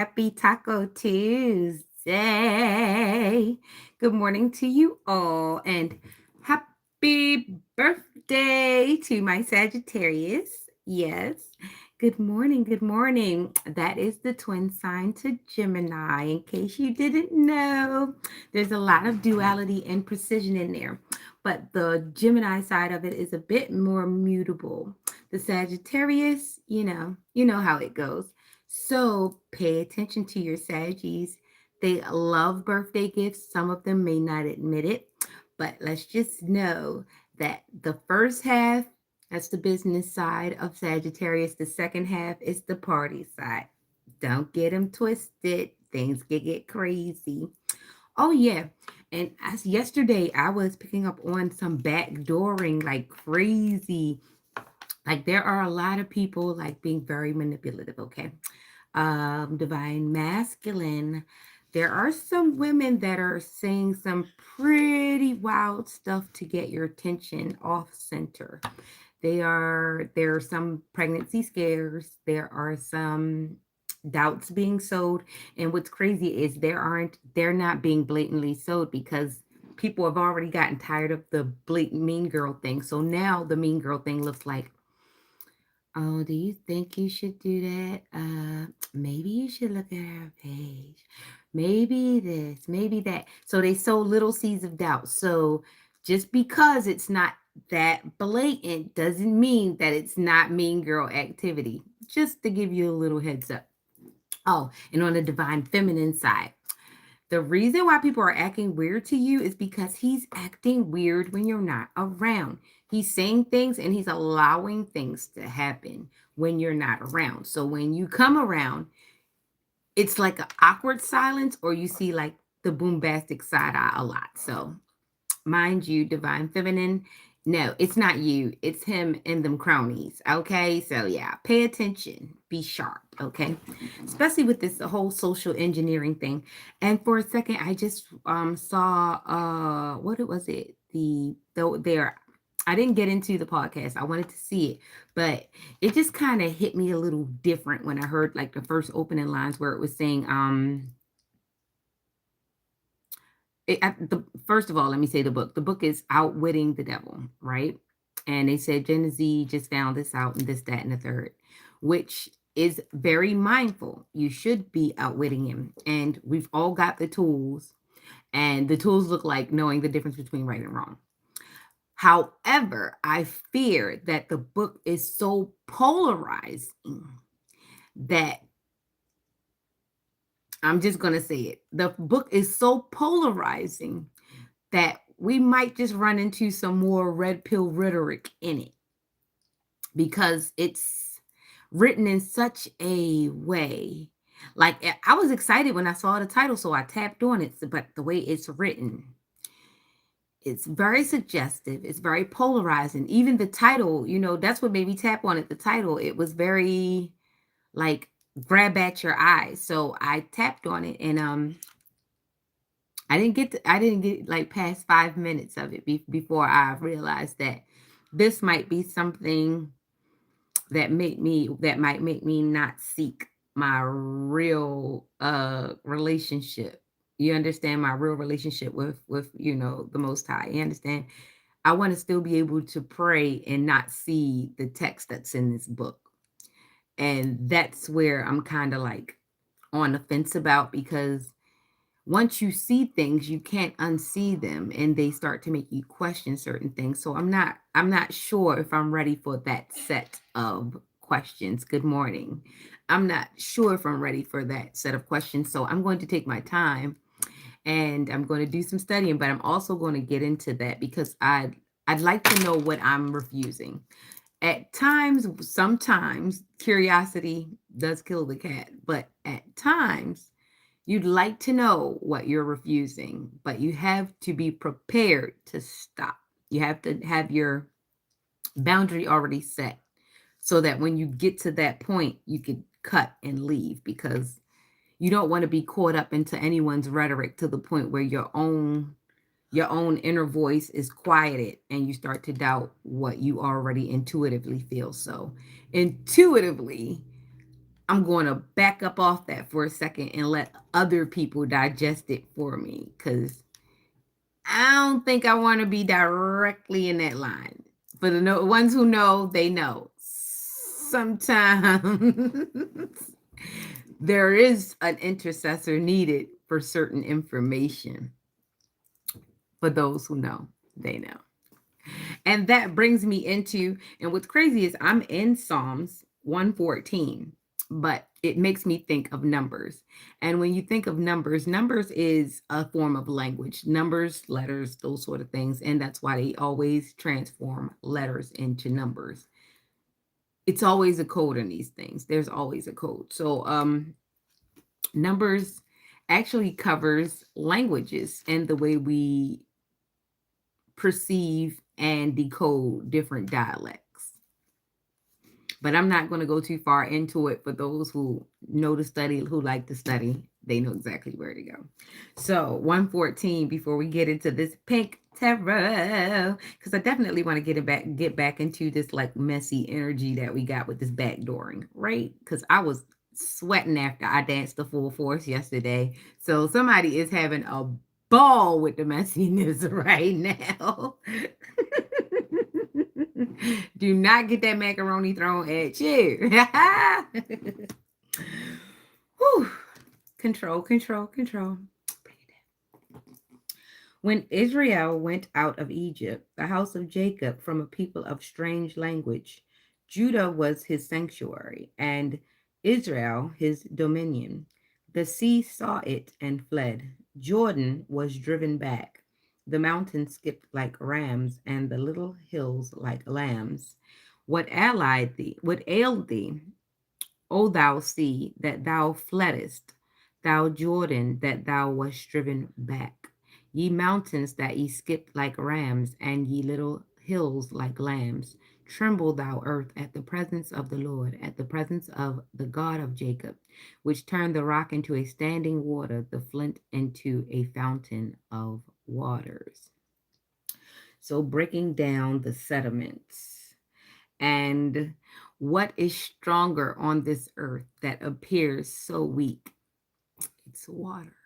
Happy Taco Tuesday. Good morning to you all and happy birthday to my Sagittarius. Yes. Good morning. Good morning. That is the twin sign to Gemini. In case you didn't know, there's a lot of duality and precision in there. But the Gemini side of it is a bit more mutable. The Sagittarius, you know how it goes. So pay attention to your Saggies. They love birthday gifts. Some of them may not admit it, but let's just know that the first half, that's the business side of Sagittarius. The second half is the party side. Don't get them twisted. Things can get crazy. Oh, yeah. And as yesterday, I was picking up on some backdooring like crazy. Like there are a lot of people like being very manipulative, okay? Divine masculine, there are some women that are saying some pretty wild stuff to get your attention off center. There are some pregnancy scares, there are some doubts being sowed, and what's crazy is they're not being blatantly sowed because people have already gotten tired of the blatant mean girl thing. So now the mean girl thing looks like, oh, do you think you should do that? Maybe you should look at her page. Maybe this, maybe that. So they sow little seeds of doubt. So just because it's not that blatant doesn't mean that it's not mean girl activity. Just to give you a little heads up. Oh, and on the divine feminine side, the reason why people are acting weird to you is because he's acting weird when you're not around. He's saying things and he's allowing things to happen when you're not around. So when you come around, it's like an awkward silence, or you see like the bombastic side eye a lot. So mind you, divine feminine, no, it's not you, it's him and them cronies. Okay, so yeah, pay attention, be sharp. Okay, especially with this whole social engineering thing. And for a second I just saw what it was, it the though there, I didn't get into the podcast, I wanted to see it, but it just kind of hit me a little different when I heard like the first opening lines where it was saying first of all, let me say the book. The book is Outwitting the Devil, right? And they said Gen Z just found this out and this, that, and the third, which is very mindful. You should be outwitting him. And we've all got the tools, and the tools look like knowing the difference between right and wrong. However, I fear that the book is so polarizing that I'm just going to say it. The book is so polarizing that we might just run into some more red pill rhetoric in it because it's written in such a way. Like I was excited when I saw the title, so I tapped on it. But the way it's written, it's very suggestive. It's very polarizing. Even the title, that's what made me tap on it. The title, it was very like grab at your eyes. So I tapped on it, and I didn't get like past 5 minutes of it before I realized that this might be something that might make me not seek my real relationship. You understand, my real relationship with the Most High. You understand? I want to still be able to pray and not see the text that's in this book. And that's where I'm kind of like on the fence about, because once you see things, you can't unsee them, and they start to make you question certain things. So I'm not sure if I'm ready for that set of questions. Good morning. I'm not sure if I'm ready for that set of questions. So I'm going to take my time and I'm going to do some studying, but I'm also going to get into that because I'd like to know what I'm refusing. At times, sometimes curiosity does kill the cat, but at times you'd like to know what you're refusing, but you have to be prepared to stop. You have to have your boundary already set so that when you get to that point, you can cut and leave, because you don't want to be caught up into anyone's rhetoric to the point where your own inner voice is quieted and you start to doubt what you already intuitively feel. So, intuitively, I'm going to back up off that for a second and let other people digest it for me because I don't think I want to be directly in that line. For the ones who know, they know. Sometimes there is an intercessor needed for certain information. For those who know, they know. And that brings me into, and what's crazy is I'm in Psalms 114, but it makes me think of numbers. And when you think of numbers, numbers is a form of language, numbers, letters, those sort of things. And that's why they always transform letters into numbers. It's always a code in these things. There's always a code. So, numbers actually covers languages and the way we perceive and decode different dialects. But I'm not going to go too far into it. For those who know to study, who like to study, they know exactly where to go. So 114, before we get into this pink tarot, because I definitely want to get back into this like messy energy that we got with this backdooring, right? Because I was sweating after I danced the full force yesterday. So somebody is having a ball with the messiness right now. Do not get that macaroni thrown at you. Whew. Control, control, control. When Israel went out of Egypt, the house of Jacob from a people of strange language, Judah was his sanctuary, and Israel his dominion. The sea saw it and fled. Jordan was driven back. The mountains skipped like rams, and the little hills like lambs. What ailed thee, O thou sea, that thou fleddest, thou Jordan, that thou wast driven back, ye mountains that ye skipped like rams, and ye little hills like lambs. Tremble, thou earth, at the presence of the Lord, at the presence of the God of Jacob, which turned the rock into a standing water, the flint into a fountain of waters. So, breaking down the sediments. And what is stronger on this earth that appears so weak? It's water.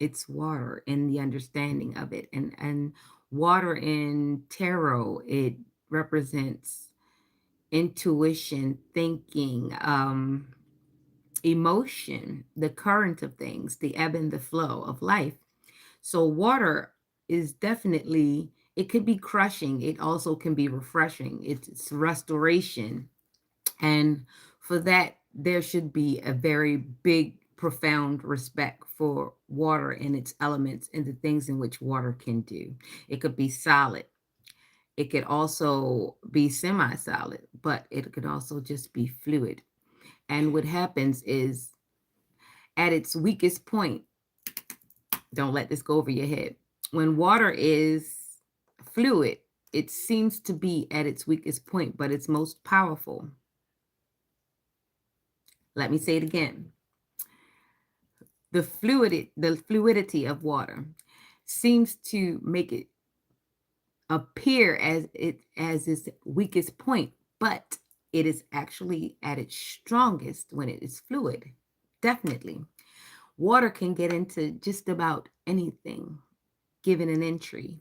It's water in the understanding of it. And water in tarot, it represents intuition, thinking, emotion, the current of things, the ebb and the flow of life. So water is definitely, it could be crushing. It also can be refreshing. It's restoration. And for that, there should be a very big, profound respect for water and its elements and the things in which water can do. It could be solid. It could also be semi solid, but it could also just be fluid. And what happens is at its weakest point, don't let this go over your head. When water is fluid, it seems to be at its weakest point, but it's most powerful. Let me say it again. The fluidity of water seems to make it appear as its weakest point, but it is actually at its strongest when it is fluid. Definitely. Water can get into just about anything given an entry.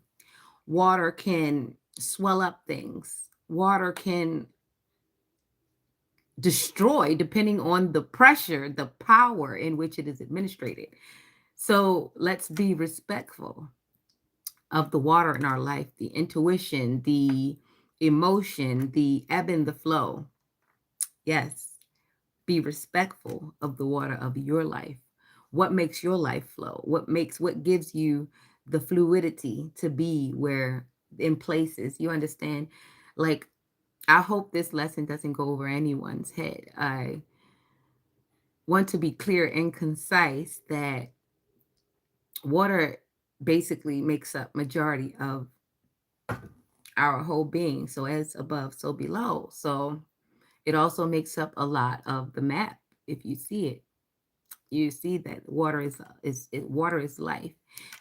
Water can swell up things. Water can destroy depending on the pressure, the power in which it is administrated. So let's be respectful of the water in our life, the intuition, the emotion, the ebb and the flow. Yes, be respectful of the water of your life. What makes your life flow? What gives you the fluidity to be where in places you understand? Like, I hope this lesson doesn't go over anyone's head. I want to be clear and concise that water basically makes up majority of our whole being. So as above, so below. So it also makes up a lot of the map. If you see it, you see that water is life.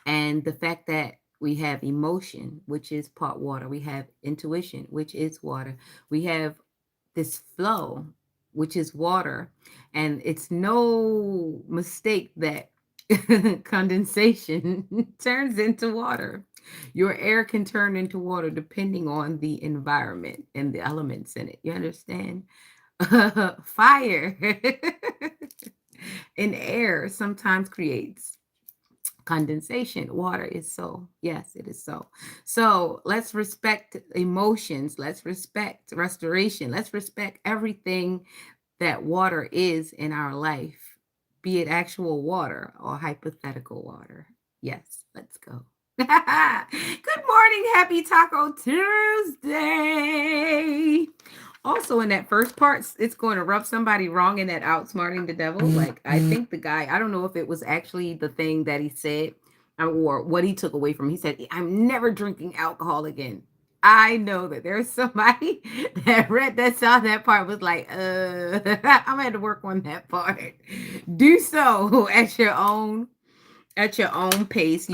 And the fact that we have emotion, which is part water, we have intuition, which is water, we have this flow, which is water. And it's no mistake that condensation turns into water. Your air can turn into water depending on the environment and the elements in it. You understand? Fire in air sometimes creates condensation. Water is so. Yes, it is so. So let's respect emotions. Let's respect restoration. Let's respect everything that water is in our life, be it actual water or hypothetical water. Yes, let's go. Good morning. Happy Taco Tuesday. Also, in that first part, it's going to rub somebody wrong in that outsmarting the devil. Like, I think the guy, I don't know if it was actually the thing that he said or what he took away from. He said, I'm never drinking alcohol again. I know that there's somebody that read that, saw that part, was like, I'm gonna have to work on that part. Do so at your own pace.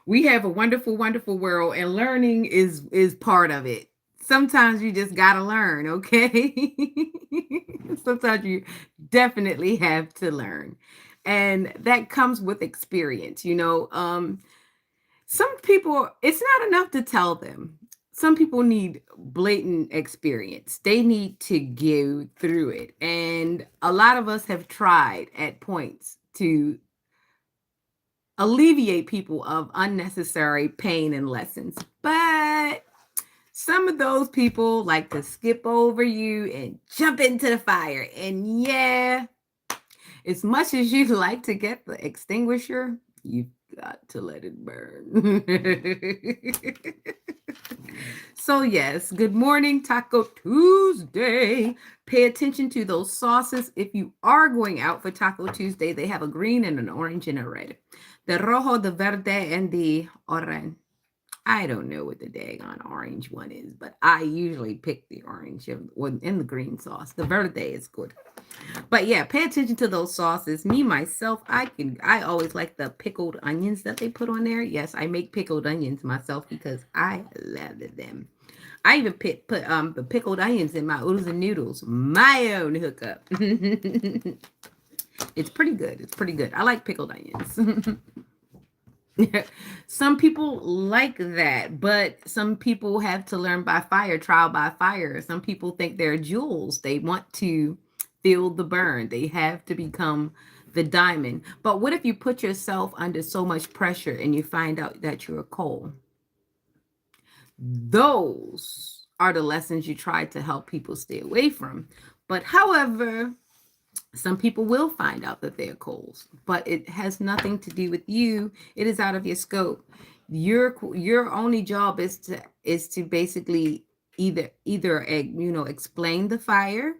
We have a wonderful, wonderful world, and learning is part of it. Sometimes you just gotta learn, okay? Sometimes you definitely have to learn, and that comes with experience. Some people, it's not enough to tell them. Some people need blatant experience. They need to go through it, and a lot of us have tried at points to alleviate people of unnecessary pain and lessons. But some of those people like to skip over you and jump into the fire. And yeah, as much as you'd like to get the extinguisher, you've got to let it burn. So, yes, good morning, Taco Tuesday. Pay attention to those sauces. If you are going out for Taco Tuesday, they have a green and an orange and a red. The rojo, the verde, and the orange. I don't know what the daggone orange one is, but I usually pick the orange in the green sauce. The verde is good. But yeah, pay attention to those sauces. Me, myself, I always like the pickled onions that they put on there. Yes, I make pickled onions myself because I love them. I even put the pickled onions in my oodles and noodles. My own hookup. It's pretty good. It's pretty good. I like pickled onions. Some people like that, but some people have to learn by fire, trial by fire. Some people think they're jewels. They want to feel the burn. They have to become the diamond. But what if you put yourself under so much pressure and you find out that you're a coal? Those are the lessons you try to help people stay away from. But however, some people will find out that they're coals, but it has nothing to do with you. It is out of your scope. Your only job is to basically either explain the fire,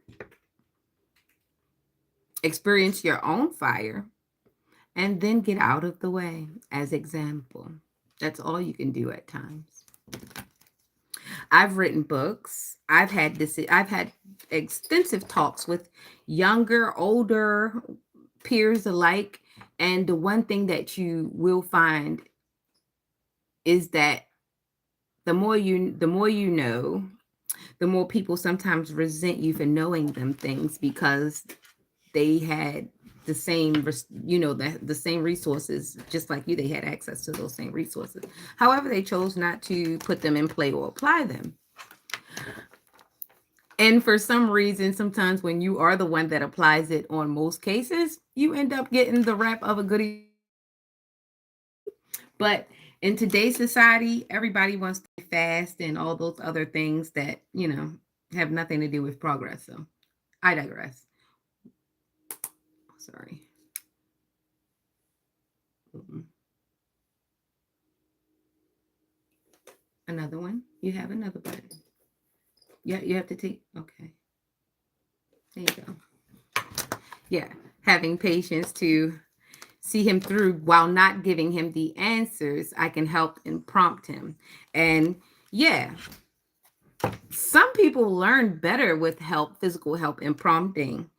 experience your own fire, and then get out of the way as example. That's all you can do at times. I've written books. I've had extensive talks with younger, older peers alike. And the one thing that you will find is that the more you know, the more people sometimes resent you for knowing them things because they had the same the same resources just like you. They had access to those same resources. However, they chose not to put them in play or apply them. And for some reason, sometimes when you are the one that applies it on most cases, you end up getting the rap of a goody. But in today's society, everybody wants to be fast and all those other things that, have nothing to do with progress. So I digress. Sorry. Another one. You have another button. Yeah, you have to take. Okay. There you go. Yeah. Having patience to see him through while not giving him the answers, I can help and prompt him. And yeah, some people learn better with help, physical help, and prompting.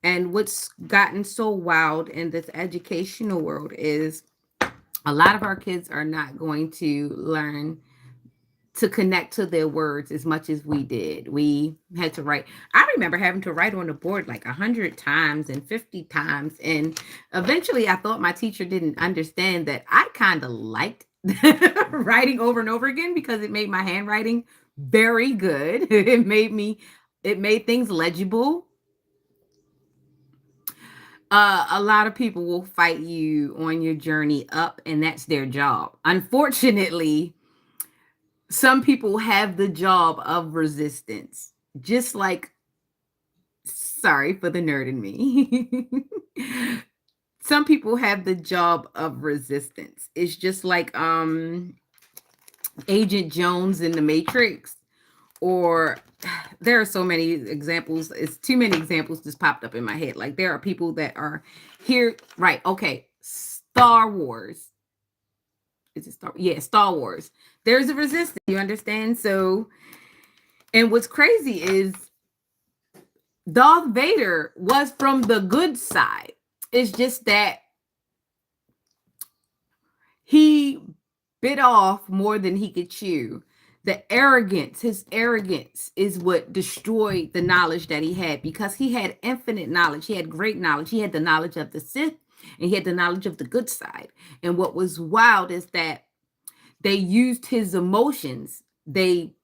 And what's gotten so wild in this educational world is a lot of our kids are not going to learn to connect to their words as much as we did. We had to write. I remember having to write on the board like 100 times and 50 times. And eventually I thought my teacher didn't understand that I kind of liked writing over and over again because it made my handwriting very good. It made things legible. A lot of people will fight you on your journey up, and that's their job. Unfortunately, some people have the job of resistance, just like, sorry for the nerd in me. Some people have the job of resistance. It's just like Agent Jones in the Matrix, or there are so many examples. It's too many examples just popped up in my head. Like there are people that are here, right? Okay, Star Wars. Is it Star? Yeah, Star Wars. There's a resistance. You understand? So, and what's crazy is Darth Vader was from the good side. It's just that he bit off more than he could chew. His arrogance is what destroyed the knowledge that he had, because he had infinite knowledge. He had great knowledge. He had the knowledge of the Sith and he had the knowledge of the good side. And what was wild is that they used his emotions. They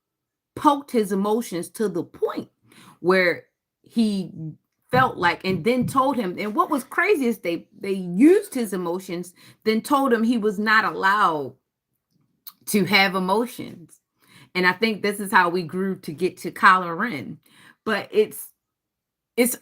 poked his emotions to the point where he felt like, and then told him, and what was crazy is they used his emotions, then told him he was not allowed to have emotions. And I think this is how we grew to get to Kylo Ren. But it's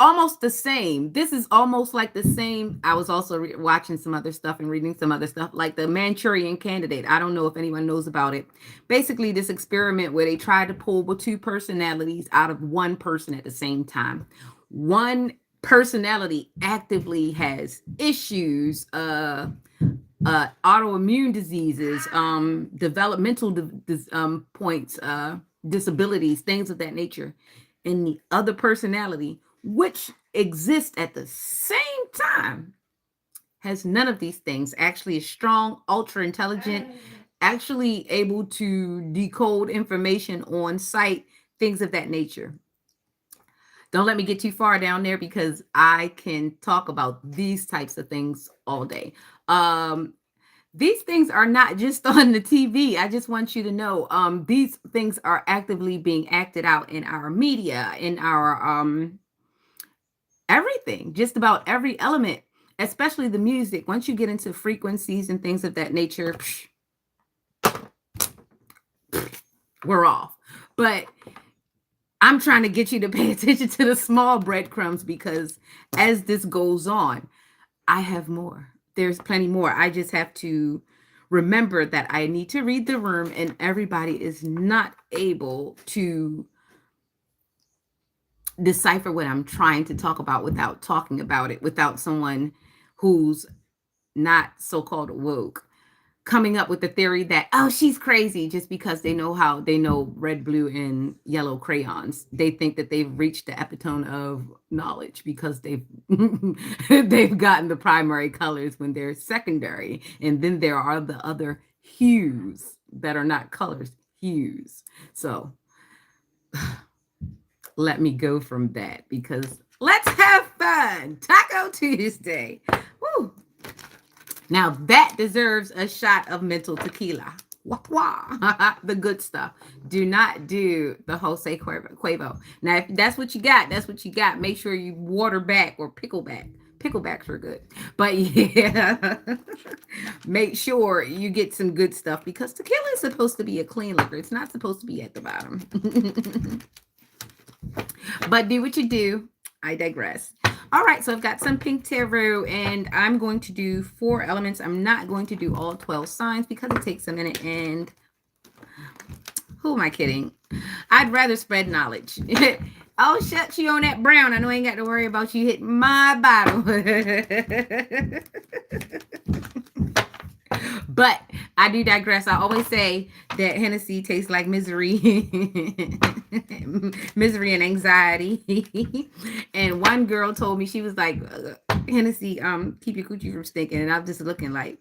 almost the same. This is almost like the same. I was also watching some other stuff and reading some other stuff, like the Manchurian Candidate. I don't know if anyone knows about it. Basically, this experiment where they tried to pull two personalities out of one person at the same time. One personality actively has issues, autoimmune diseases, developmental points, disabilities, things of that nature. And the other personality, which exists at the same time, has none of these things, actually is strong, ultra intelligent, actually able to decode information on site, things of that nature. Don't let me get too far down there because I can talk about these types of things all day. These things are not just on the TV. I just want you to know these things are actively being acted out in our media, in our everything, just about every element, especially the music. Once you get into frequencies and things of that nature, we're off. But I'm trying to get you to pay attention to the small breadcrumbs, because as this goes on, I have more. There's plenty more. I just have to remember that I need to read the room, and everybody is not able to decipher what I'm trying to talk about without talking about it, without someone who's not so-called woke coming up with the theory that, oh, she's crazy, just because they know red, blue, and yellow crayons. They think that they've reached the epitome of knowledge because they've they've gotten the primary colors when they're secondary. And then there are the other hues that are not colors, hues. So let me go from that, because let's have fun. Taco Tuesday. Woo. Now that deserves a shot of mental tequila. Wah, wah. The good stuff. Do not do the Jose Cuervo. Now, if that's what you got, that's what you got. Make sure you water back or pickle back. Picklebacks are good. But yeah, make sure you get some good stuff, because tequila is supposed to be a clean liquor. It's not supposed to be at the bottom. But do what you do. I digress. All right, so I've got some pink tarot, and I'm going to do 4 elements. I'm not going to do all 12 signs because it takes a minute, and who am I kidding? I'd rather spread knowledge. Oh, shut you on that brown. I know I ain't got to worry about you hitting my bottle. But I do digress. I always say that Hennessy tastes like misery, misery and anxiety. And one girl told me, she was like, Hennessy, keep your coochie from stinking. And I'm just looking like,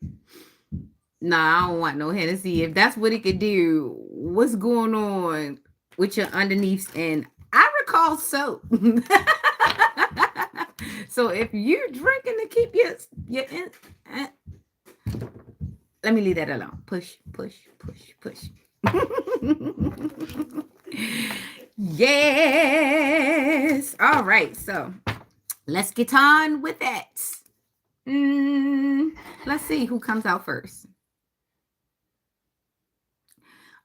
Nah, I don't want no Hennessy. If that's what it could do, what's going on with your underneaths? And I recall soap. So if you're drinking to keep uh, let me leave that alone. Push, push, push, push. Yes. All right. So let's get on with that. Mm, let's see who comes out first.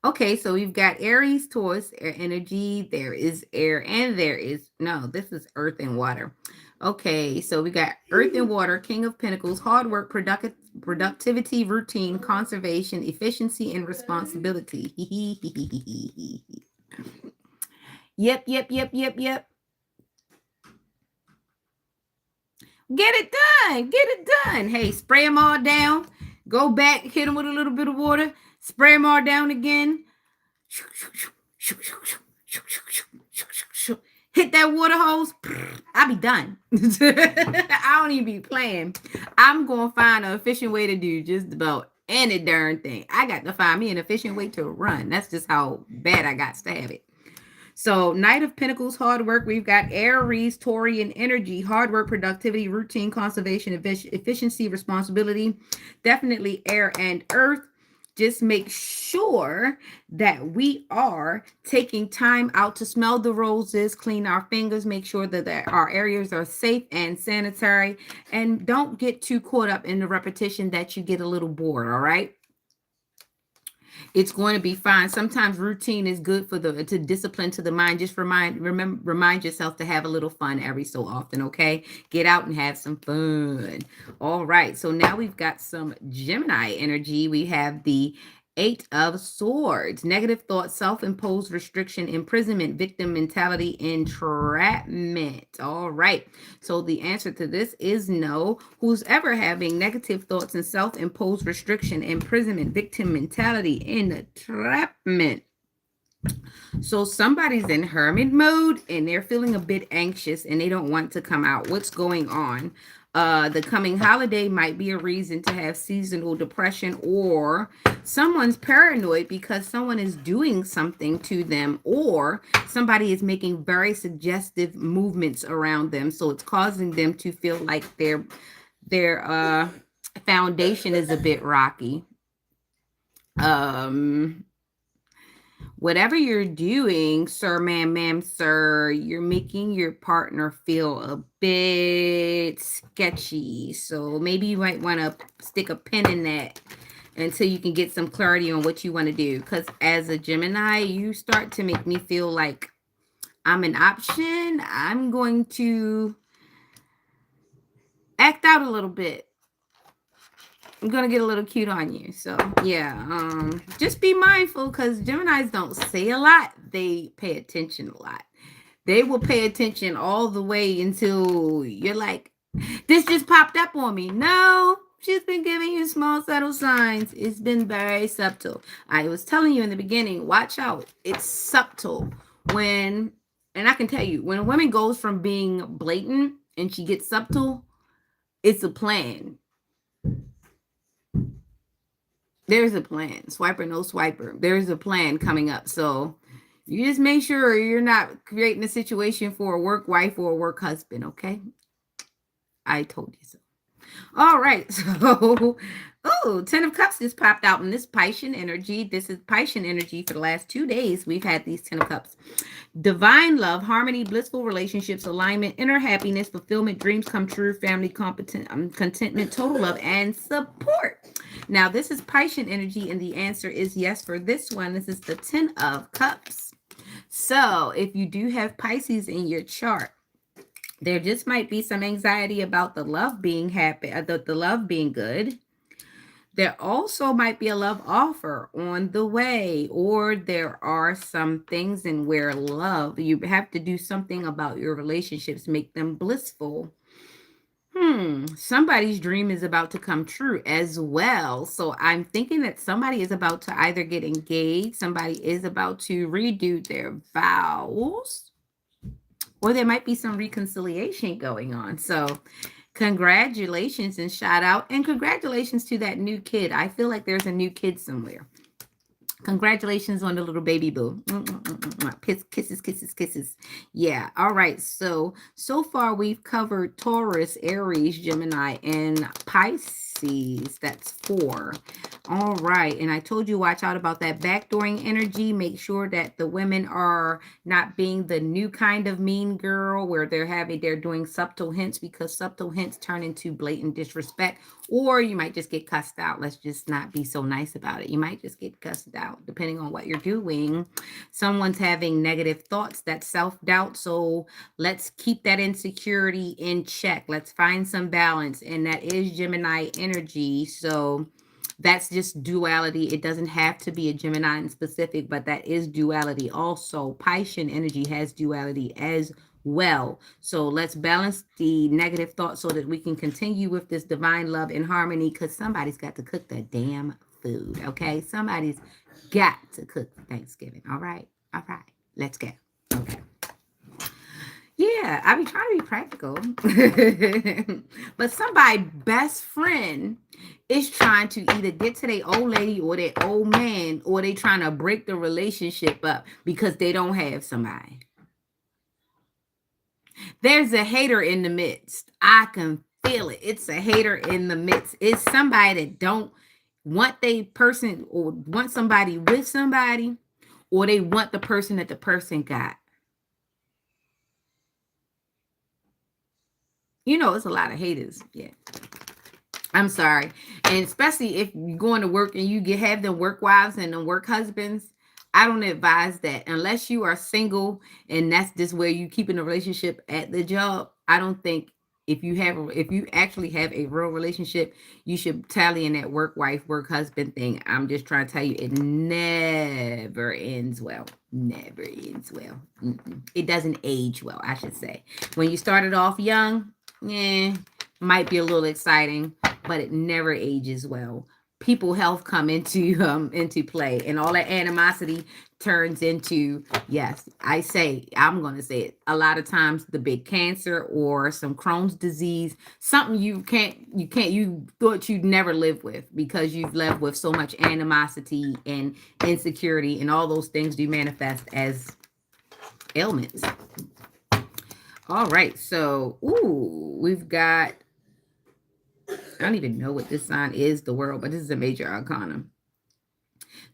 Okay, so we've got Aries, Taurus, air energy. There is air, and there is no. This is Earth and water. Okay, so we got Earth and water, King of Pentacles, hard work, productivity, routine, conservation, efficiency, and responsibility. Yep, yep, yep, yep, yep. Get it done. Get it done. Hey, spray them all down. Go back, hit them with a little bit of water. Spray them all down again. Hit that water hose. I'll be done. I don't even be playing. I'm going to find an efficient way to do just about any darn thing. I got to find me an efficient way to run. That's just how bad I got to have it. So, Knight of Pentacles, hard work. We've got Aries, Taurian energy, hard work, productivity, routine, conservation, efficiency, responsibility. Definitely air and earth. Just make sure that we are taking time out to smell the roses, clean our fingers, make sure that our areas are safe and sanitary, and don't get too caught up in the repetition that you get a little bored, all right? It's going to be fine. Sometimes routine is good for the to discipline to the mind. Just remind yourself to have a little fun every so often, okay? Get out and have some fun. All right. So now we've got some Gemini energy. We have the Eight of Swords, negative thoughts, self-imposed restriction, imprisonment, victim mentality, entrapment. All right. So the answer to this is no. Who's ever having negative thoughts and self-imposed restriction, imprisonment, victim mentality, entrapment. So somebody's in hermit mode and they're feeling a bit anxious and they don't want to come out. What's going on? The coming holiday might be a reason to have seasonal depression, or someone's paranoid because someone is doing something to them, or somebody is making very suggestive movements around them. So it's causing them to feel like their foundation is a bit rocky. Whatever you're doing, sir, ma'am, sir, you're making your partner feel a bit sketchy. So maybe you might want to stick a pin in that until you can get some clarity on what you want to do. Because as a Gemini, you start to make me feel like I'm an option. I'm going to act out a little bit. I'm gonna get a little cute on you. So yeah, just be mindful because Geminis don't say a lot, they pay attention a lot. They will pay attention all the way until you're like, this just popped up on me. No, she's been giving you small subtle signs. It's been very subtle. I was telling you in the beginning, watch out. It's subtle. And I can tell you, when a woman goes from being blatant and she gets subtle, it's a plan. There's a plan. Swiper, no swiper. There's a plan coming up. So you just make sure you're not creating a situation for a work wife or a work husband, okay? I told you so. All right. So, oh, 10 of Cups just popped out in this Piscean energy. This is Piscean energy for the last 2 days. We've had these 10 of Cups. Divine love, harmony, blissful relationships, alignment, inner happiness, fulfillment, dreams come true, family, contentment, total love, and support. Now, this is Piscean energy, and the answer is yes for this one. This is the 10 of Cups. So, if you do have Pisces in your chart, there just might be some anxiety about the love being happy, the love being good. There also might be a love offer on the way, or there are some things in where love, you have to do something about your relationships, make them blissful. Somebody's dream is about to come true as well. So I'm thinking that somebody is about to either get engaged, somebody is about to redo their vows, or there might be some reconciliation going on. So Congratulations and shout out. And congratulations to that new kid. I feel like there's a new kid somewhere. Congratulations on the little baby boo. Kisses, kisses, kisses. Yeah. All right. So far we've covered Taurus, Aries, Gemini, and Pisces. That's four. All right. And I told you watch out about that backdooring energy. Make sure that the women are not being the new kind of mean girl where they're doing subtle hints, because subtle hints turn into blatant disrespect, or you might just get cussed out. Let's just not be so nice about it. You might just get cussed out depending on what you're doing. Someone's having negative thoughts, that's self-doubt. So let's keep that insecurity in check. Let's find some balance. And that is Gemini energy. So that's just duality. It doesn't have to be a Gemini in specific, but that is duality. Also, Piscean energy has duality as well. So let's balance the negative thoughts so that we can continue with this divine love and harmony, because somebody's got to cook the damn food. Okay. Somebody's got to cook Thanksgiving. All right. All right. Let's go. Okay. Yeah, I be trying to be practical. But somebody best friend is trying to either get to their old lady or their old man, or they trying to break the relationship up because they don't have somebody. There's a hater in the midst. I can feel it. It's a hater in the midst. It's somebody that don't want they person, or want somebody with somebody, or they want the person that the person got. It's a lot of haters. Yeah. I'm sorry. And especially if you're going to work and you have them work wives and them work husbands, I don't advise that unless you are single and that's just where you keeping the relationship at the job. I don't think if you actually have a real relationship, you should tally in that work wife, work husband thing. I'm just trying to tell you, it never ends well. Never ends well. It doesn't age well, I should say. When you started off young, yeah, might be a little exciting, but it never ages well. People health come into play, and all that animosity turns into, yes, I'm gonna say it, a lot of times the big cancer or some Crohn's disease, something you thought you'd never live with, because you've lived with so much animosity and insecurity, and all those things do manifest as ailments. All right, so we've got, I don't even know what this sign is, the world, but this is a major arcana.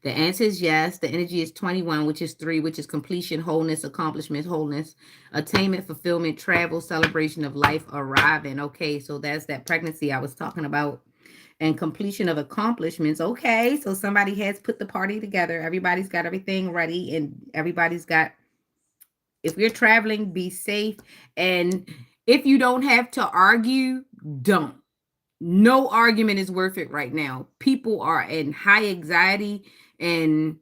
The answer is yes. The energy is 21, which is 3, which is completion, wholeness, accomplishment, wholeness, attainment, fulfillment, travel, celebration of life, arriving. Okay, so that's that pregnancy I was talking about. And completion of accomplishments. Okay, so somebody has put the party together. Everybody's got everything ready, and everybody's got, if you're traveling, be safe. And if you don't have to argue, don't. No argument is worth it right now. People are in high anxiety, and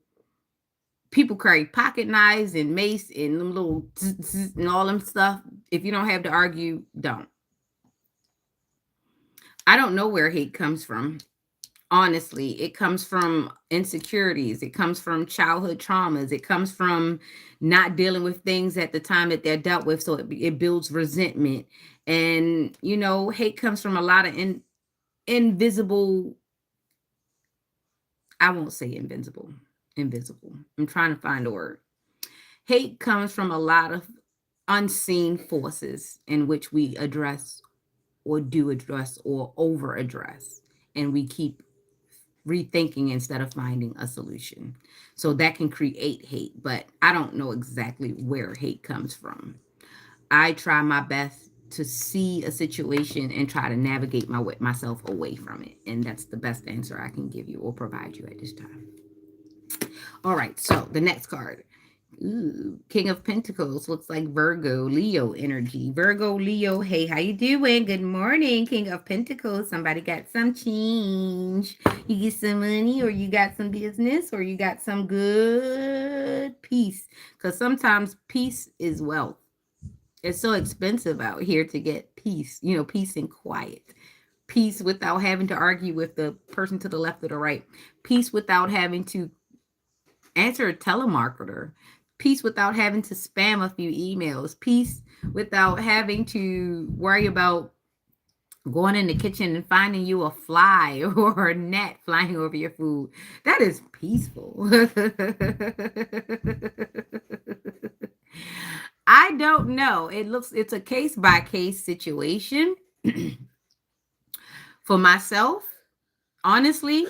people carry pocket knives and mace and them little and all them stuff. If you don't have to argue, don't. I don't know where hate comes from. Honestly, it comes from insecurities. It comes from childhood traumas. It comes from not dealing with things at the time that they're dealt with. So it builds resentment. And, hate comes from a lot of invisible, I won't say invincible, invisible. I'm trying to find a word. Hate comes from a lot of unseen forces in which we address or do address or over address. And we keep rethinking instead of finding a solution. So that can create hate, but I don't know exactly where hate comes from. I try my best to see a situation and try to navigate myself away from it. And that's the best answer I can give you or provide you at this time. All right, so the next card. Ooh, King of Pentacles looks like Virgo, Leo energy. Virgo, Leo, hey, how you doing? Good morning, King of Pentacles. Somebody got some change. You get some money, or you got some business, or you got some good peace. Because sometimes peace is wealth. It's so expensive out here to get peace, peace and quiet. Peace without having to argue with the person to the left or the right. Peace without having to answer a telemarketer. Peace without having to spam a few emails. Peace without having to worry about Going in the kitchen and finding you a fly or a gnat flying over your food. That is peaceful. I don't know. It's a case by case situation. For myself, honestly,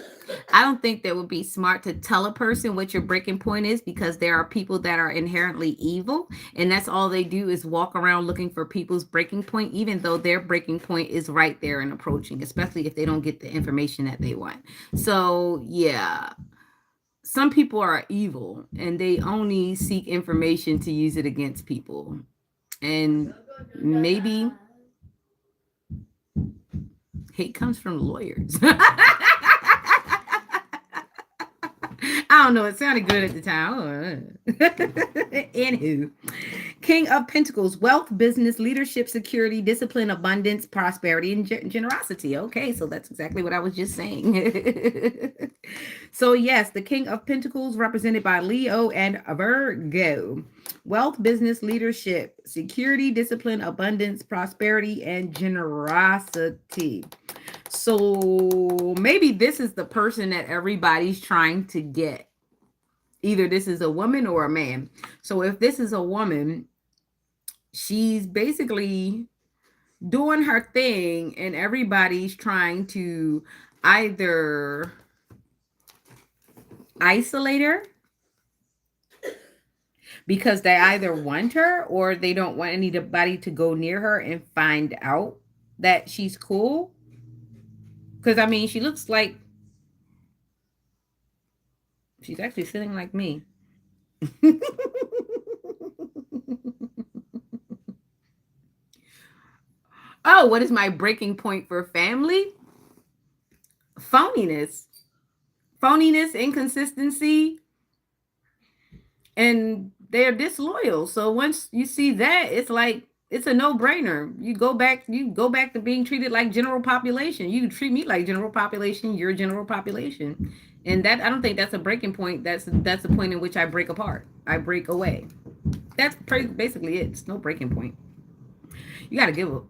I don't think that would be smart to tell a person what your breaking point is, because there are people that are inherently evil, and that's all they do is walk around looking for people's breaking point, even though their breaking point is right there and approaching, especially if they don't get the information that they want. So, yeah, some people are evil and they only seek information to use it against people. And maybe hate comes from lawyers. I don't know. It sounded good at the time. Anywho, King of Pentacles, wealth, business, leadership, security, discipline, abundance, prosperity, and generosity. Okay, so that's exactly what I was just saying. So, yes, the King of Pentacles represented by Leo and Virgo. Wealth, business, leadership, security, discipline, abundance, prosperity, and generosity. So maybe this is the person that everybody's trying to get. Either this is a woman or a man. So if this is a woman, she's basically doing her thing, and everybody's trying to either isolate her because they either want her or they don't want anybody to go near her and find out that she's cool. Because I mean, she looks like she's actually sitting like me. Oh, what is my breaking point for family? Phoniness. Phoniness, inconsistency, and they're disloyal. So once you see that, it's like it's a no-brainer. You go back to being treated like general population. You treat me like general population, you're general population. And that, I don't think that's a breaking point. That's the point in which I break apart. I break away. That's basically it. It's no breaking point. You gotta give a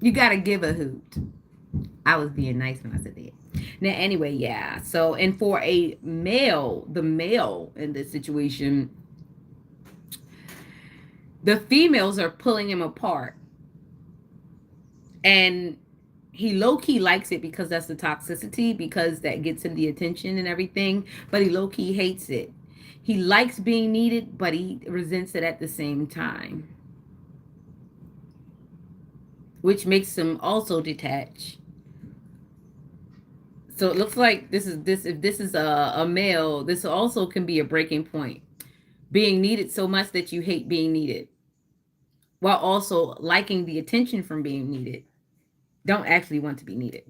you gotta give a hoot. I was being nice when I said that. Now, anyway, yeah. So, and for a male, the male in this situation, the females are pulling him apart. And he low key likes it because that's the toxicity, because that gets him the attention and everything. But he low key hates it. He likes being needed, but he resents it at the same time, which makes him also detach. So it looks like this if this is a male, this also can be a breaking point. Being needed so much that you hate being needed, while also liking the attention from being needed. Don't actually want to be needed.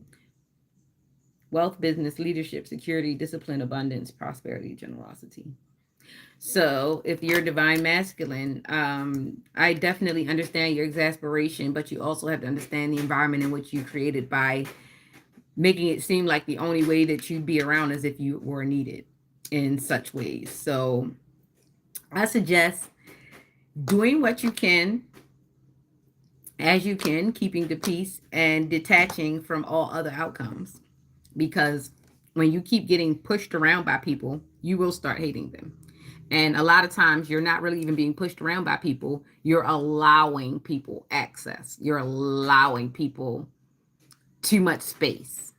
Wealth, business, leadership, security, discipline, abundance, prosperity, generosity. So if you're divine masculine, I definitely understand your exasperation, but you also have to understand the environment in which you created by making it seem like the only way that you'd be around is if you were needed in such ways. So I suggest doing what you can as you can, keeping the peace and detaching from all other outcomes. Because when you keep getting pushed around by people, you will start hating them. And a lot of times you're not really even being pushed around by people. You're allowing people access. You're allowing people too much space.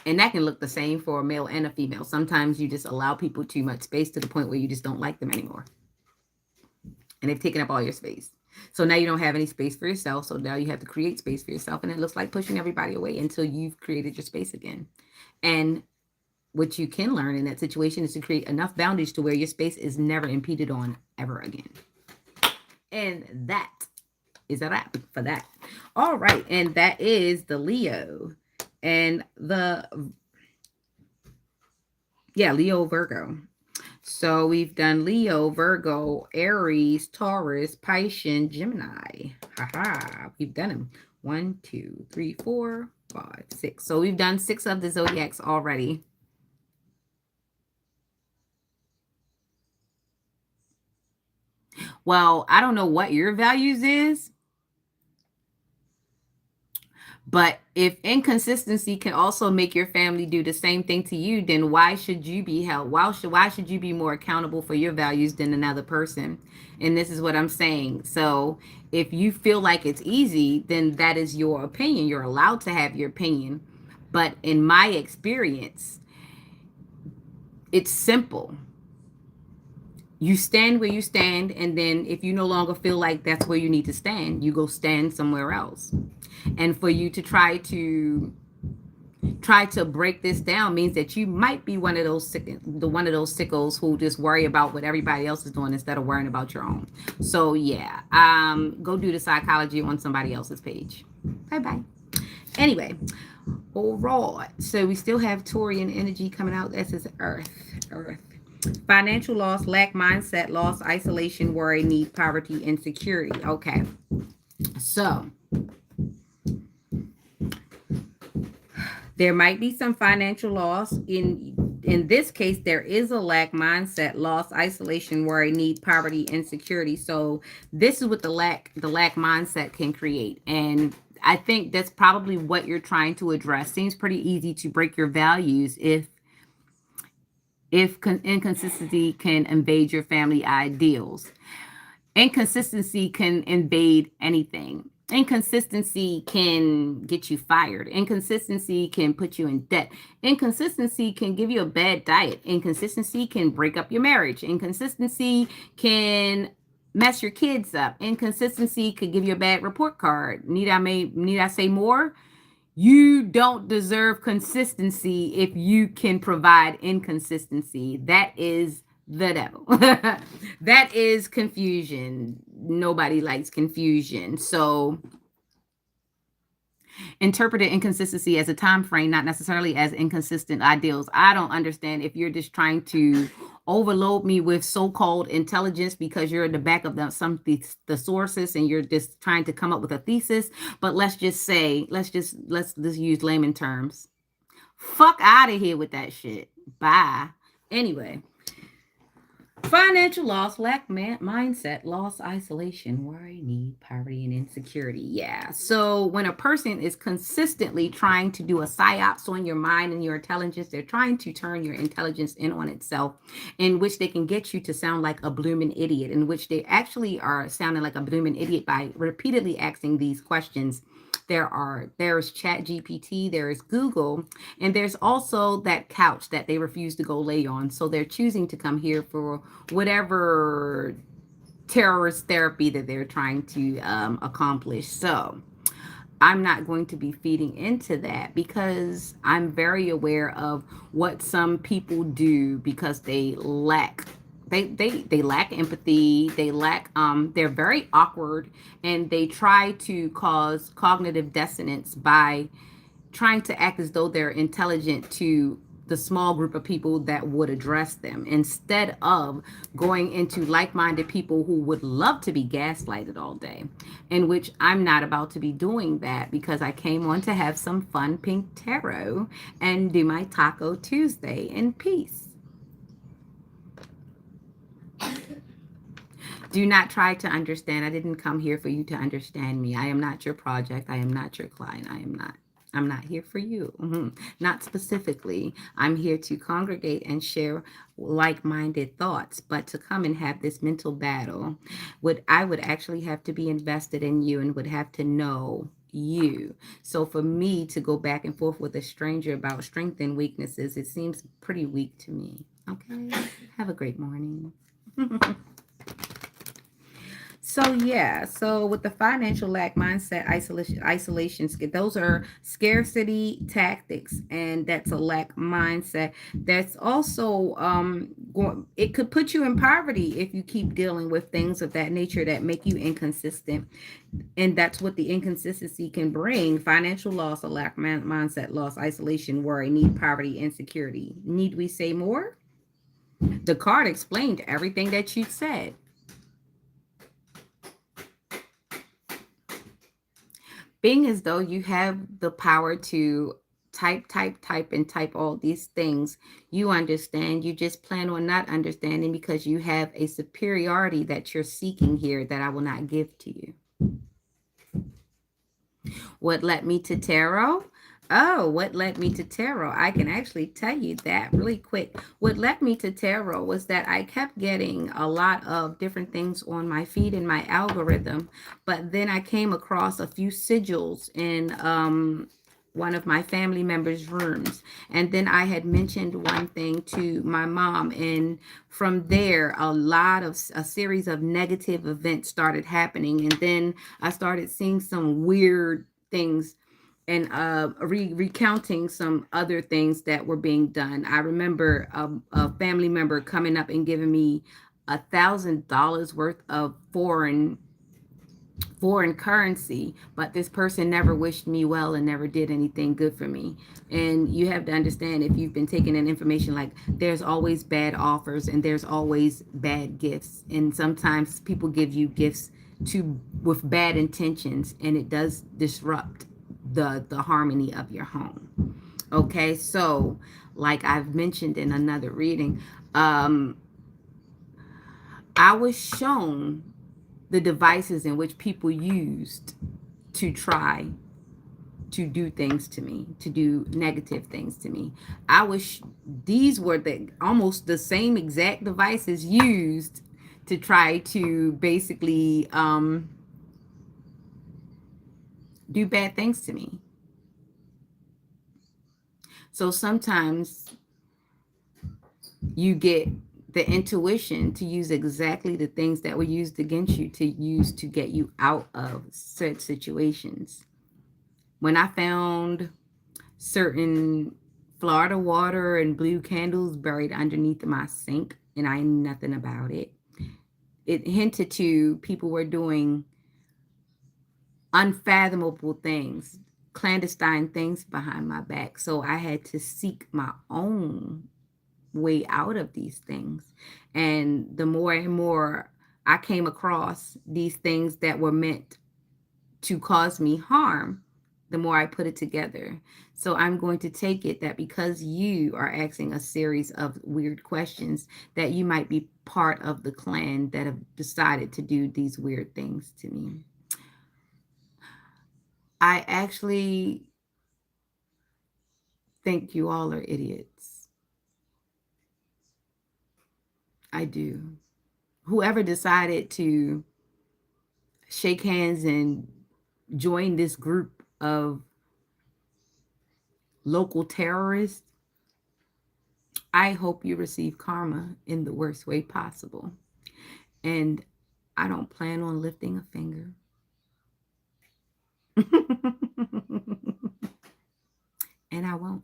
And that can look the same for a male and a female. Sometimes you just allow people too much space to the point where you just don't like them anymore. And they've taken up all your space. So now you don't have any space for yourself. So now you have to create space for yourself. And it looks like pushing everybody away until you've created your space again. And what you can learn in that situation is to create enough boundaries to where your space is never impeded on ever again. And that is a wrap for that. All right. And that is the Leo and Leo, Virgo. So we've done Leo, Virgo, Aries, Taurus, Piscean, Gemini. Haha, we've done them. 1, 2, 3, 4, 5, 6. So we've done 6 of the zodiacs already. Well, I don't know what your values is, But if inconsistency can also make your family do the same thing to you, then why should you be held? Why should you be more accountable for your values than another person? And this is what I'm saying. So if you feel like it's easy, then that is your opinion. You're allowed to have your opinion. But in my experience, it's simple. You stand where you stand, and then if you no longer feel like that's where you need to stand, you go stand somewhere else. And for you to try to break this down means that you might be one of those sickos who just worry about what everybody else is doing instead of worrying about your own. So yeah, go do the psychology on somebody else's page. Bye bye. Anyway, all right. So we still have Taurian energy coming out. This is Earth. Earth. Financial loss, lack mindset, loss, isolation, worry, need, poverty, insecurity. Okay. So there might be some financial loss. In this case, there is a lack mindset, loss, isolation, worry, need, poverty, insecurity. So this is what the lack mindset can create. And I think that's probably what you're trying to address. Seems pretty easy to break your values if inconsistency can invade your family ideals. Inconsistency can invade anything. Inconsistency can get you fired. Inconsistency can put you in debt. Inconsistency can give you a bad diet. Inconsistency can break up your marriage. Inconsistency can mess your kids up. Inconsistency could give you a bad report card. Need I say more? You don't deserve consistency if you can provide inconsistency. That is the devil. That is confusion. Nobody likes confusion. So interpreted inconsistency as a time frame, not necessarily as inconsistent ideals. I don't understand if you're just trying to overload me with so-called intelligence because you're in the back of the sources and you're just trying to come up with a thesis. But let's just use layman terms. Fuck out of here with that shit. Bye. Anyway, financial loss, lack mindset, loss, isolation, worry, need, poverty, and insecurity. Yeah. So when a person is consistently trying to do a psyops on your mind and your intelligence, they're trying to turn your intelligence in on itself, in which they can get you to sound like a blooming idiot, in which they actually are sounding like a blooming idiot by repeatedly asking these questions. There's Chat GPT, there is Google, and there's also that couch that they refuse to go lay on. So they're choosing to come here for whatever terrorist therapy that they're trying to accomplish. So I'm not going to be feeding into that because I'm very aware of what some people do because they lack empathy, they're very awkward, and they try to cause cognitive dissonance by trying to act as though they're intelligent to the small group of people that would address them instead of going into like-minded people who would love to be gaslighted all day, in which I'm not about to be doing that because I came on to have some fun pink tarot and do my Taco Tuesday in peace. Do not try to understand. I didn't come here for you to understand me. I am not your project. I am not your client. I'm not here for you. Not specifically. I'm here to congregate and share like-minded thoughts, but to come and have this mental battle, I would actually have to be invested in you and would have to know you. So for me to go back and forth with a stranger about strengths and weaknesses, it seems pretty weak to me. Okay. Have a great morning. So yeah, so with the financial lack mindset, isolation, those are scarcity tactics, and that's a lack mindset. That's also it could put you in poverty if you keep dealing with things of that nature that make you inconsistent, and that's what the inconsistency can bring: financial loss, a lack mindset, loss, isolation, worry, need, poverty, insecurity. Need we say more? The card explained everything that you said. Being as though you have the power to type, and type all these things, you understand. You just plan on not understanding because you have a superiority that you're seeking here that I will not give to you. What led me to tarot? Oh, what led me to tarot? I can actually tell you that really quick. What led me to tarot was that I kept getting a lot of different things on my feed in my algorithm, but then I came across a few sigils in one of my family members' rooms. And then I had mentioned one thing to my mom. And from there, a series of negative events started happening. And then I started seeing some weird things and recounting some other things that were being done. I remember a family member coming up and giving me $1,000 worth of foreign currency, but this person never wished me well and never did anything good for me. And you have to understand, if you've been taking in information, like there's always bad offers and there's always bad gifts, and sometimes people give you gifts to with bad intentions, and it does disrupt the harmony of your home. Okay, so like I've mentioned in another reading, I was shown the devices in which people used to try to do things to me, to do negative things to me. These were almost the same exact devices used to try to basically do bad things to me. So sometimes you get the intuition to use exactly the things that were used against you to use to get you out of said situations. When I found certain Florida water and blue candles buried underneath my sink, and I knew nothing about it, it hinted to people were doing unfathomable things, clandestine things behind my back. So I had to seek my own way out of these things. And the more and more I came across these things that were meant to cause me harm, the more I put it together. So I'm going to take it that because you are asking a series of weird questions, that you might be part of the clan that have decided to do these weird things to me. I actually think you all are idiots. I do. Whoever decided to shake hands and join this group of local terrorists, I hope you receive karma in the worst way possible. And I don't plan on lifting a finger. And I won't.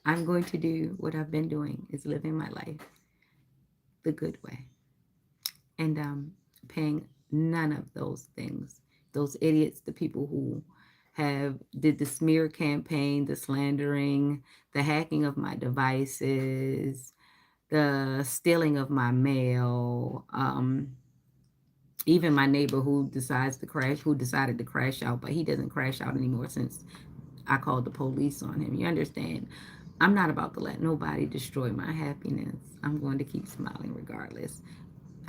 I'm going to do what I've been doing, is living my life the good way. And paying none of those things. Those idiots, the people who have did the smear campaign, the slandering, the hacking of my devices, the stealing of my mail, even my neighbor who decided to crash out, but he doesn't crash out anymore since I called the police on him. You understand? I'm not about to let nobody destroy my happiness. I'm going to keep smiling regardless.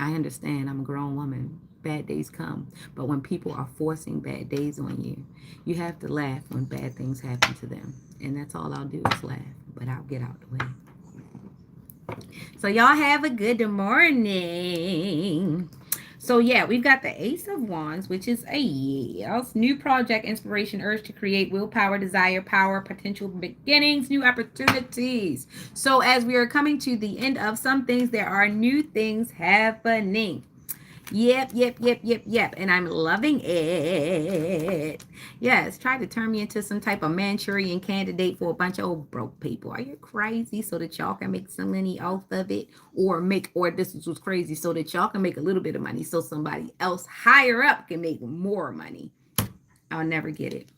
I understand I'm a grown woman. Bad days come. But when people are forcing bad days on you, you have to laugh when bad things happen to them. And that's all I'll do is laugh. But I'll get out the way. So y'all have a good morning. So yeah, we've got the Ace of Wands, which is a yes. New project, inspiration, urge to create, willpower, desire, power, potential beginnings, new opportunities. So as we are coming to the end of some things, there are new things happening. Yep. And I'm loving it. Yes, try to turn me into some type of Manchurian candidate for a bunch of old broke people. Are you crazy? So that y'all can make some money off of it, or this was crazy so that y'all can make a little bit of money so somebody else higher up can make more money. I'll never get it.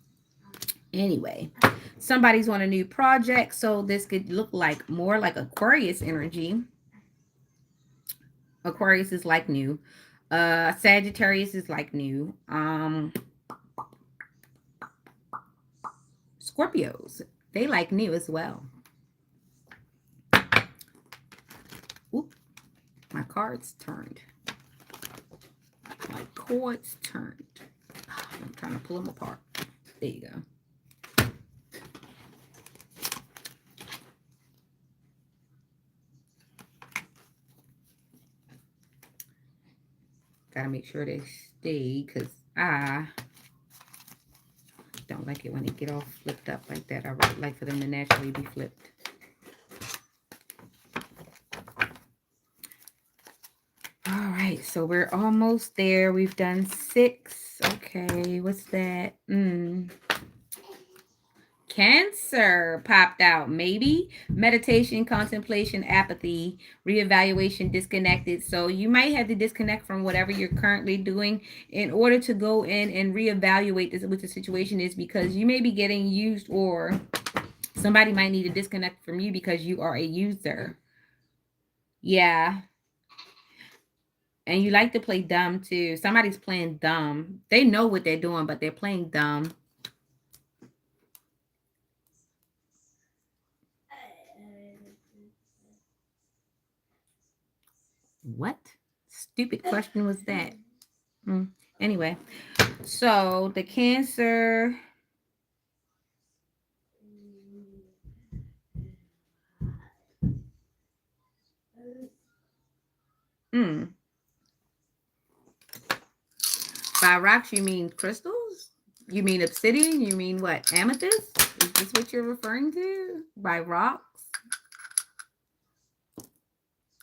Anyway, somebody's on a new project, so this could look like more like Aquarius energy. Aquarius is like new. Sagittarius is like new. Scorpios, they like new as well. Oop, my cards turned. My cords turned. I'm trying to pull them apart. There you go. Gotta make sure they stay because I don't like it when they get all flipped up like that. I would like for them to naturally be flipped. All right, so we're almost there. We've done 6. Okay, what's that? Cancer popped out. Maybe meditation, contemplation, apathy, reevaluation, disconnected. So you might have to disconnect from whatever you're currently doing in order to go in and reevaluate this, what the situation is, because you may be getting used, or somebody might need to disconnect from you because you are a user. Yeah. And you like to play dumb too. Somebody's playing dumb. They know what they're doing, but they're playing dumb. What stupid question was that? Anyway, so the Cancer. By rocks, you mean crystals? You mean obsidian? You mean what? Amethyst? Is this what you're referring to? By rocks?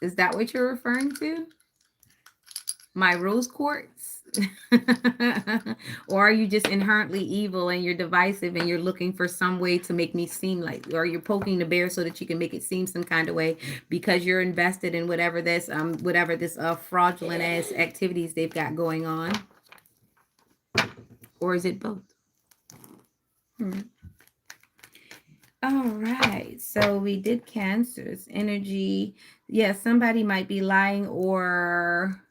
Is that what you're referring to? My rose quartz? Or are you just inherently evil and you're divisive and you're looking for some way to make me seem like, or you're poking the bear so that you can make it seem some kind of way because you're invested in whatever this fraudulent ass activities they've got going on? Or is it both? All right, so we did Cancer's energy. Yeah, somebody might be lying or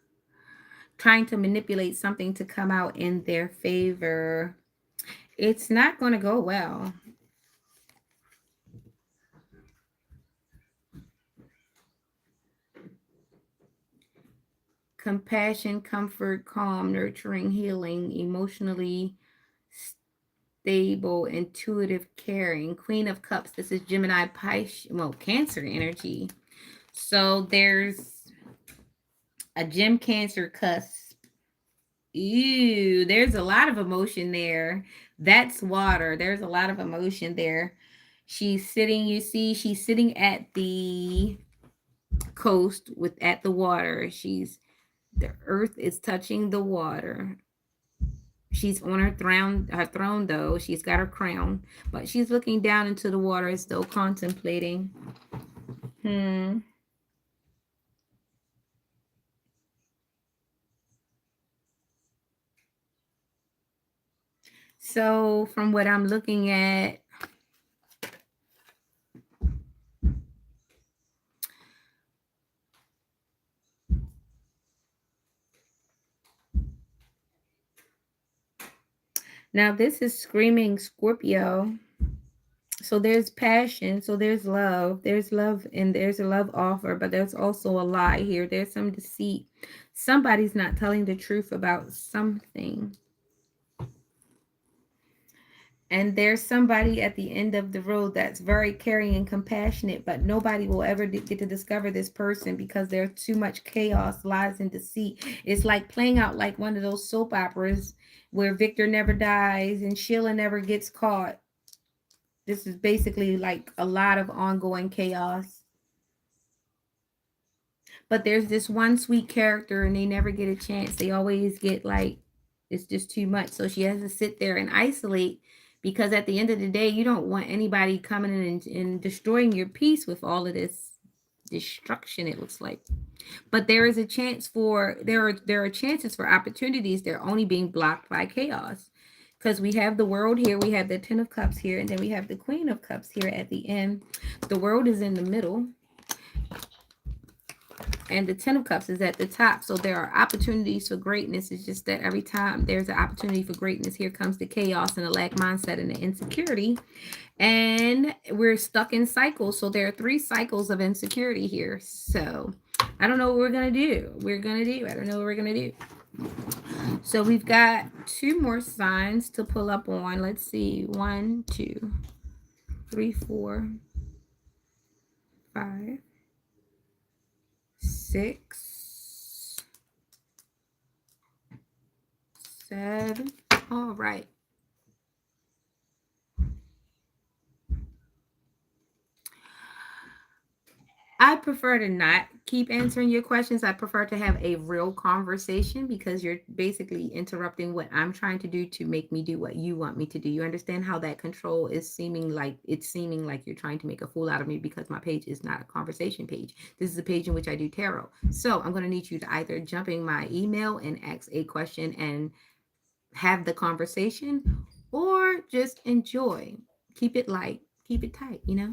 trying to manipulate something to come out in their favor. It's not going to go well. Compassion, comfort, calm, nurturing, healing, emotionally stable, intuitive, caring. Queen of Cups. This is Gemini, Cancer energy. So there's a Gem Cancer cusp. Ew, there's a lot of emotion there. That's water. There's a lot of emotion there. She's sitting, you see, she's sitting at the coast at the water. The earth is touching the water. She's on her throne though. She's got her crown, but she's looking down into the water, still contemplating. So from what I'm looking at, now this is screaming Scorpio. So there's passion, so there's love, and there's a love offer, but there's also a lie here. There's some deceit. Somebody's not telling the truth about something. And there's somebody at the end of the road that's very caring and compassionate, but nobody will ever get to discover this person because there's too much chaos, lies, and deceit. It's like playing out like one of those soap operas where Victor never dies and Sheila never gets caught. This is basically like a lot of ongoing chaos. But there's this one sweet character and they never get a chance. They always get like, it's just too much. So she has to sit there and isolate, because at the end of the day, you don't want anybody coming in and destroying your peace with all of this destruction, it looks like. But there is a chance for, there are chances for opportunities. They're only being blocked by chaos. Because we have the World here, we have the Ten of Cups here, and then we have the Queen of Cups here at the end. The World is in the middle, and the Ten of Cups is at the top. So there are opportunities for greatness. It's just that every time there's an opportunity for greatness, here comes the chaos and the lack mindset and the insecurity. And we're stuck in cycles. So there are 3 cycles of insecurity here. So I don't know what we're going to do. I don't know what we're going to do. So we've got two more signs to pull up on. Let's see. 1, 2, 3, 4, 5, 6, 7. All right. I prefer to not keep answering your questions. I prefer to have a real conversation because you're basically interrupting what I'm trying to do to make me do what you want me to do. You understand how that control is seeming like you're trying to make a fool out of me because my page is not a conversation page. This is a page in which I do tarot. So I'm going to need you to either jump in my email and ask a question and have the conversation, or just enjoy. Keep it light, keep it tight, you know?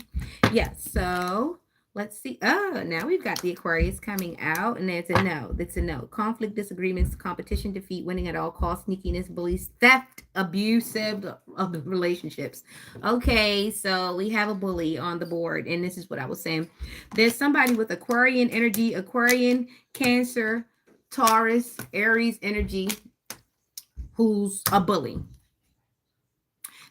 Yes. So let's see. Oh, now we've got the Aquarius coming out, and it's a no. That's a no. Conflict, disagreements, competition, defeat, winning at all costs, sneakiness, bullies, theft, abusive of the relationships. Okay, so we have a bully on the board, and this is what I was saying. There's somebody with Aquarian energy, Aquarian, Cancer, Taurus, Aries energy, who's a bully.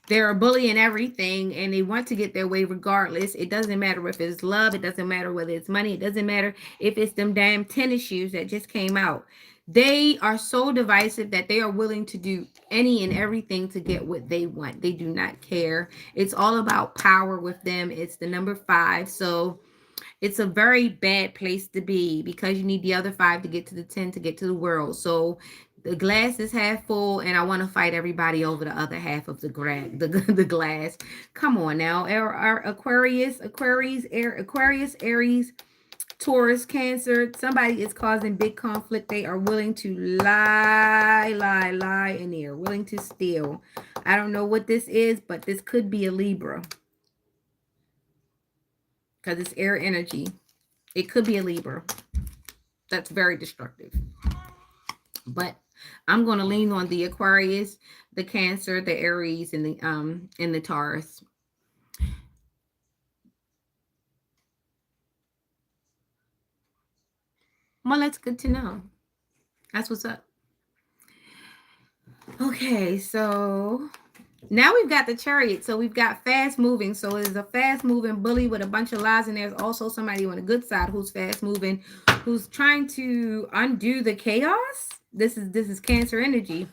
They're a bully in everything and they want to get their way regardless. It doesn't matter if it's love, it doesn't matter whether it's money, it doesn't matter if it's them damn tennis shoes that just came out. They are so divisive that they are willing to do any and everything to get what they want. They do not care. It's all about power with them. It's the number 5. So it's a very bad place to be because you need the other 5 to get to the 10 to get to the world. So the glass is half full, and I want to fight everybody over the other half of the glass. Come on now, our Aquarius, Aries, Taurus, Cancer. Somebody is causing big conflict. They are willing to lie, and they are willing to steal. I don't know what this is, but this could be a Libra because it's air energy. It could be a Libra. That's very destructive. But I'm going to lean on the Aquarius, the Cancer, the Aries, and the Taurus. Well, that's good to know. That's what's up. Okay, so now we've got the Chariot. So we've got fast moving. So there's a fast moving bully with a bunch of lies, and there's also somebody on the good side who's fast moving, who's trying to undo the chaos. This is Cancer energy.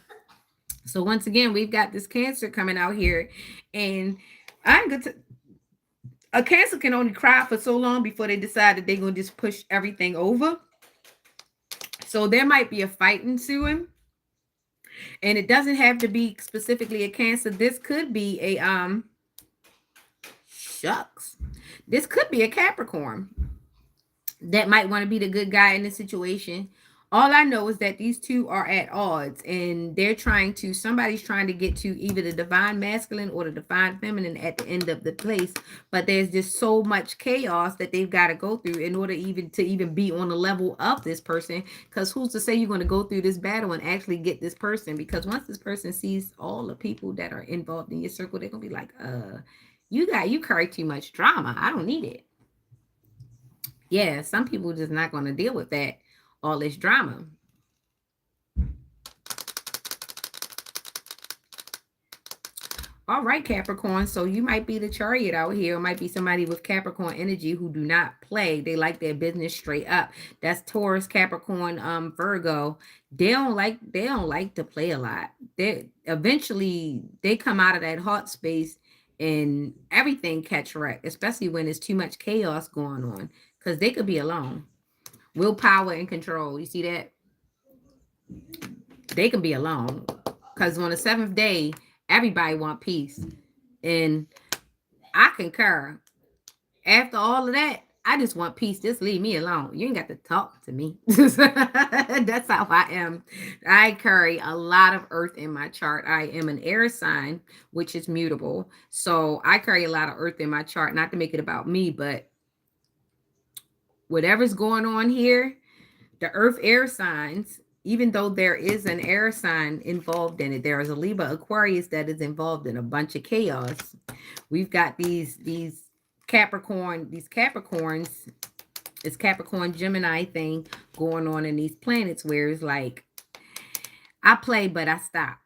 So once again, we've got this Cancer coming out here, and I'm good to. A Cancer can only cry for so long before they decide that they're gonna just push everything over. So there might be a fight ensuing, and it doesn't have to be specifically a Cancer. This could be a shucks. This could be a Capricorn that might want to be the good guy in the situation. All I know is that these two are at odds and they're somebody's trying to get to either the divine masculine or the divine feminine at the end of the place. But there's just so much chaos that they've got to go through in order even be on the level of this person. Because who's to say you're going to go through this battle and actually get this person? Because once this person sees all the people that are involved in your circle, they're going to be like, you carry too much drama. I don't need it. Yeah, some people just not going to deal with that, all this drama. All right, Capricorn. So you might be the Chariot out here. It might be somebody with Capricorn energy who do not play. They like their business straight up. That's Taurus, Capricorn, Virgo. They don't like to play a lot. They come out of that hot space and everything catch wreck, especially when there's too much chaos going on. Because they could be alone. Willpower and control. You see that? They can be alone. Because on the seventh day, everybody want peace. And I concur. After all of that, I just want peace. Just leave me alone. You ain't got to talk to me. That's how I am. I carry a lot of earth in my chart. I am an air sign, which is mutable. So I carry a lot of earth in my chart, not to make it about me, but whatever's going on here, the earth air signs, even though there is an air sign involved in it, there is a Libra Aquarius that is involved in a bunch of chaos. We've got these Capricorns, this Capricorn Gemini thing going on in these planets where it's like I play, but I stop.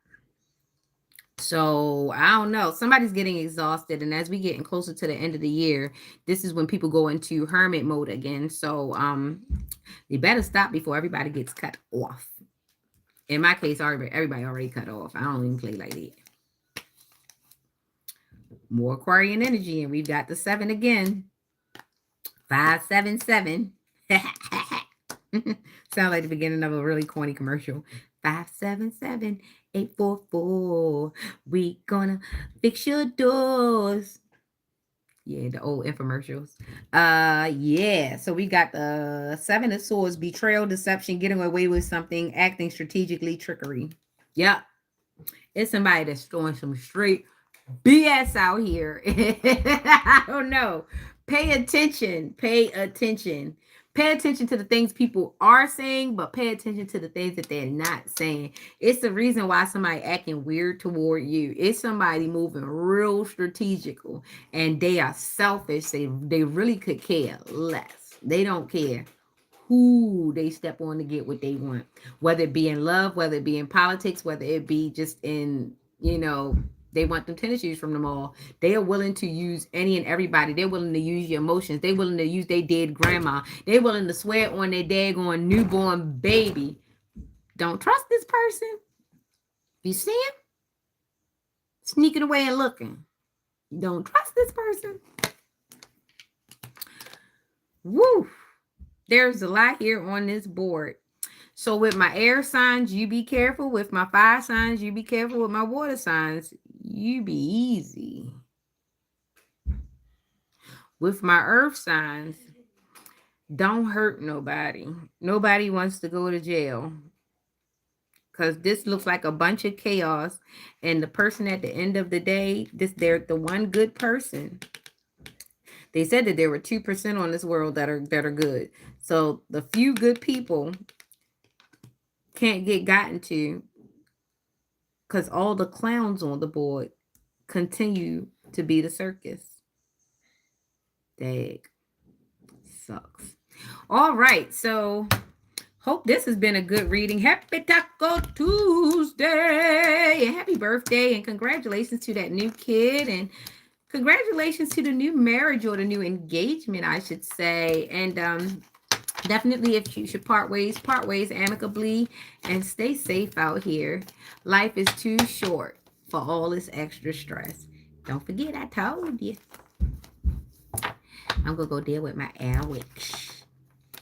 So I don't know. Somebody's getting exhausted, and as we getting closer to the end of the year, this is when people go into hermit mode again. So you better stop before everybody gets cut off. In my case, everybody already cut off. I don't even play like that. More Aquarian energy, and we've got the 7 again. 577. Sound like the beginning of a really corny commercial. 577-844. We gonna fix your doors. Yeah, the old infomercials. Yeah. So we got the 7 of Swords: betrayal, deception, getting away with something, acting strategically, trickery. Yep. It's somebody that's throwing some straight BS out here. I don't know. Pay attention. Pay attention. Pay attention to the things people are saying, but pay attention to the things that they're not saying. It's the reason why somebody acting weird toward you. It's somebody moving real strategical, and they are selfish. They really could care less. They don't care who they step on to get what they want, whether it be in love, whether it be in politics, whether it be just in, they want them tennis shoes from the mall. They are willing to use any and everybody. They're willing to use your emotions. They're willing to use their dead grandma. They're willing to swear on their daggone newborn baby. Don't trust this person. You see him? Sneaking away and looking. Don't trust this person. Woo! There's a lot here on this board. So with my air signs, you be careful. With my fire signs, you be careful. With my water signs, you be easy. With my earth signs, don't hurt nobody. Nobody wants to go to jail. Because this looks like a bunch of chaos. And the person at the end of the day, they're the one good person. They said that there were 2% on this world that are good. So the few good people can't get gotten to because all the clowns on the board continue to be the circus. Dag. Sucks. All right. So hope this has been a good reading. Happy Taco Tuesday. And happy birthday. And congratulations to that new kid. And congratulations to the new marriage or the new engagement, I should say. And definitely, if you should part ways amicably, and stay safe out here. Life is too short for all this extra stress. Don't forget, I told you. I'm going to go deal with my Alex.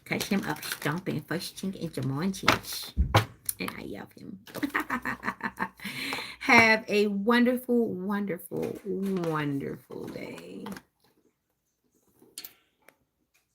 Catch him up stomping first thing in the morning. And I love him. Have a wonderful, wonderful, wonderful day.